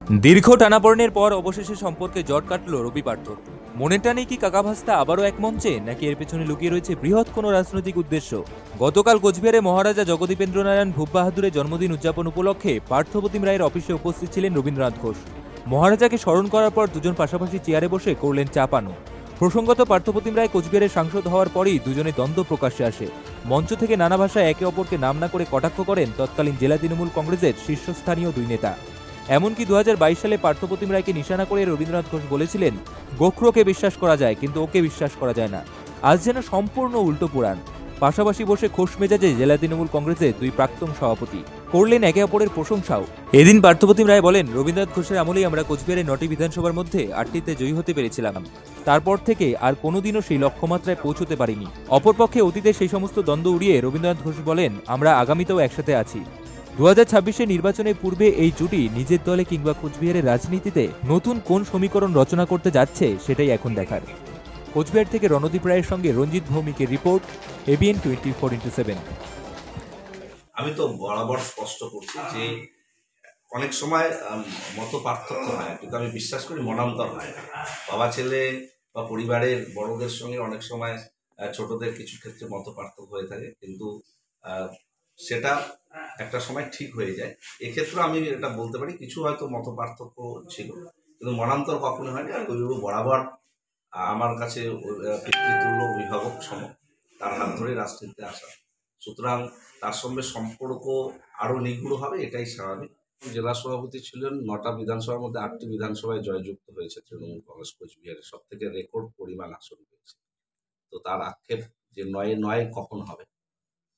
দীর্ঘ টানাপড়েনের পর অবশেষে সম্পর্কে জট কাটল রবি পার্থর। মনের টানে কি কাকাভাস্তা আবারও এক মঞ্চে, নাকি এর পেছনে লুকিয়ে রয়েছে বৃহৎ কোনো রাজনৈতিক উদ্দেশ্য? গতকাল কোচবিহারে মহারাজা জগদীপেন্দ্র নারায়ণ ভূপ বাহাদুরের জন্মদিন উদযাপন উপলক্ষে পার্থপ্রতিম রায়ের অফিসে উপস্থিত ছিলেন রবীন্দ্রনাথ ঘোষ। মহারাজাকে স্মরণ করার পর দুজন পাশাপাশি চেয়ারে বসে করলেন চা পান। প্রসঙ্গত, পার্থপ্রতিম রায় কোচবিহারের সাংসদ হওয়ার পরই দুজনে দ্বন্দ্ব প্রকাশ্যে আসে। মঞ্চ থেকে নানা ভাষায় একে অপরকে নাম না করে কটাক্ষ করেন তৎকালীন জেলা তৃণমূল কংগ্রেসের শীর্ষস্থানীয় দুই নেতা। এমনকি 2022 সালে পার্থপ্রতিম রায়কে নিশানা করে রবীন্দ্রনাথ ঘোষ বলেছিলেন, গোখরোকে বিশ্বাস করা যায় কিন্তু ওকে বিশ্বাস করা যায় না। আজ যেন সম্পূর্ণ উল্টো পুরাণ। পাশাপাশি বসে খোশ মেজাজে জেলা তৃণমূল কংগ্রেসের দুই প্রাক্তন সভাপতি করলেন একে অপরের প্রশংসাও। এদিন পার্থপ্রতিম রায় বলেন, রবীন্দ্রনাথ ঘোষের আমলেই আমরা কোচবিহারের 9টি বিধানসভার মধ্যে 8টিতে জয়ী হতে পেরেছিলাম। তারপর থেকে আর কোনোদিনও সেই লক্ষ্যমাত্রায় পৌঁছতে পারিনি। অপরপক্ষে অতীতে সেই সমস্ত দ্বন্দ্ব উড়িয়ে রবীন্দ্রনাথ ঘোষ বলেন, আমরা আগামীতেও একসাথে আছি। 2026 নির্বাচনের পূর্বে এই জুটি নিজের দলে কিংবা কোচবিহারের রাজনীতিতে নতুন কোন সমীকরণ রচনা করতে যাচ্ছে সেটাই এখন দেখার। কোচবিহার থেকে রণদীপ রায়ের সঙ্গে রঞ্জিত ভৌমিকের রিপোর্ট, ABN 24x7। আমি তো বরাবর স্পষ্ট করছি যে অনেক সময় মত পার্থক্য হয়, কিন্তু আমি বিশ্বাস করি মনান্তর হয় না। বাবা ছেলে বা পরিবারের বড়দের সঙ্গে অনেক সময় ছোটদের কিছু ক্ষেত্রে মত পার্থক্য হয়ে থাকে, কিন্তু সেটা একটা সময় ঠিক হয়ে যায়। এক্ষেত্রে আমি এটা বলতে পারি, কিছু হয়তো মত পার্থক্য ছিল, কিন্তু মনান্তর কখনো হয়নি। আর কবিবাবু বরাবর আমার কাছে পিতৃতুল্য অভিভাবক সম, তার হাত ধরে রাজনীতিতে আসা, সুতরাং তার সঙ্গে সম্পর্ক আরও নিগুড় হবে, এটাই স্বাভাবিক। জেলা সভাপতি ছিলেন, 9টা বিধানসভার মধ্যে 8টি বিধানসভায় জয়যুক্ত হয়েছে তৃণমূল কংগ্রেস কোচবিহারের, সব থেকে রেকর্ড পরিমাণ আসন পেয়েছে। তো তার আক্ষেপ যে 9-9 কখন হবে,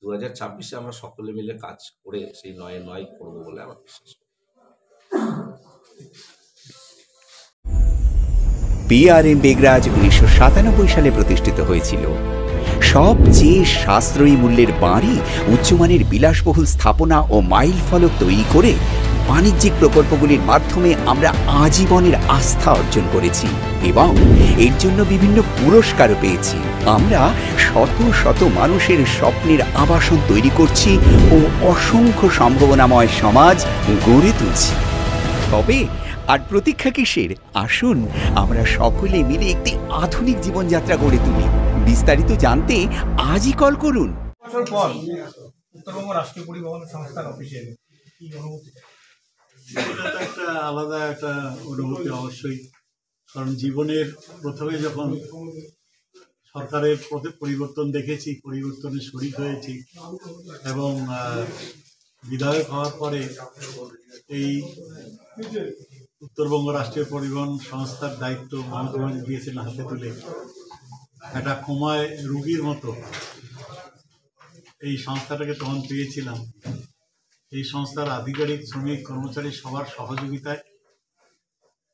2026-এ আমরা সকলে মিলে কাজ করে সেই 9-9 করবো বলে আমার বিশ্বাস করি। PRM বেগরাজ 1997 সালে প্রতিষ্ঠিত হয়েছিল। সবচেয়ে সাশ্রয়ী মূল্যের বাড়ি, উচ্চমানের বিলাসবহুল স্থাপনা ও মাইল ফলক তৈরি করে বাণিজ্যিক প্রকল্পগুলির মাধ্যমে আমরা আজীবনের আস্থা অর্জন করেছি এবং এর জন্য বিভিন্ন পুরস্কারও পেয়েছি। আমরা শত শত মানুষের স্বপ্নের আবাসন তৈরি করছি ও অসংখ্য সম্ভাবনাময় সমাজ গড়ে তুলছি। তবে আর প্রতীক্ষা কিসের? আসুন আমরা সকলে মিলে একটি আধুনিক জীবনযাত্রা গড়ে তুলি। বিস্তারিত জানতে আজই কল করুন। বছর পর উত্তরবঙ্গ রাষ্ট্রীয় পরিবহন সংস্থার অফিসে কি অনুভূতি? এটা একটা আলাদা একটা অনুভূতি অবশ্যই, কারণ জীবনের প্রথমে যখন সরকারের পরিবর্তন দেখেছি, পরিবর্তনের শরিক হয়েছি এবং বিধায়ক হওয়ার পরে এই উত্তরবঙ্গ রাষ্ট্রীয় পরিবহন সংস্থার দায়িত্ব মমতা ব্যানার্জি দিয়েছিলেন হাতে তুলে। একটা কোমায় রুগীর মতো এই সংস্থাটাকে তখন পেয়েছিলাম। এই সংস্থার আধিকারিক, শ্রমিক, কর্মচারী সবার সহযোগিতায়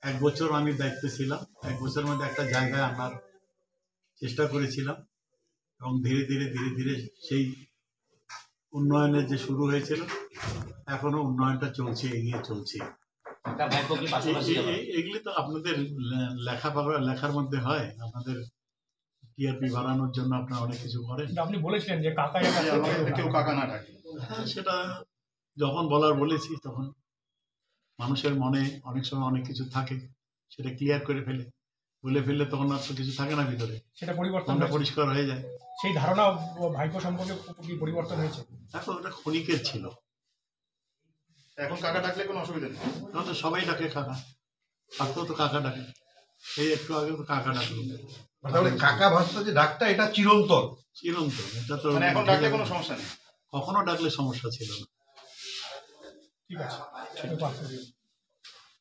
1 বছর আমি দায়িত্বে ছিলাম। 1 বছরের মধ্যে একটা জায়গায় আনার চেষ্টা করেছিলাম এবং ধীরে ধীরে ধীরে ধীরে সেই উন্নয়নের যে শুরু হয়েছিল, এখনো উন্নয়নটা চলছে, এগিয়ে চলছে। এগুলি তো আপনাদের লেখার মধ্যে হয়, আপনাদের টিআরপি বাড়ানোর জন্য আপনারা অনেক কিছু করেন। আপনি বলেছিলেন যে কাকা কেউ কাকা না ডাকে। হ্যাঁ, সেটা যখন বলার বলেছি তখন মানুষের মনে অনেক সময় অনেক কিছু থাকে, সেটা ক্লিয়ার করে বলে ফেললে তখন আর তো কিছু থাকে না ভিতরে, সেটা পরিবর্তনটা পরিষ্কার হয়ে যায়। সেই ধারণা ভাইপো সম্পর্কে কি পরিবর্তন হয়েছে? এখন ওটা ক্ষণিকের ছিল, এখন কাকা ডাকলে কোনো অসুবিধা নেই। এখন তো সবাই ডাকে কাকা, আগেও তো কাকা ডাকে, এই একটু আগে তো কাকা ডাকলো। তাহলে কাকা ভাস্তা যে ডাকটা, এটা চিরন্তন। এটা তো এখন ডাকলে কোনো সমস্যা নেই, কখনো ডাকলে সমস্যা ছিল না। ঠিক আছে।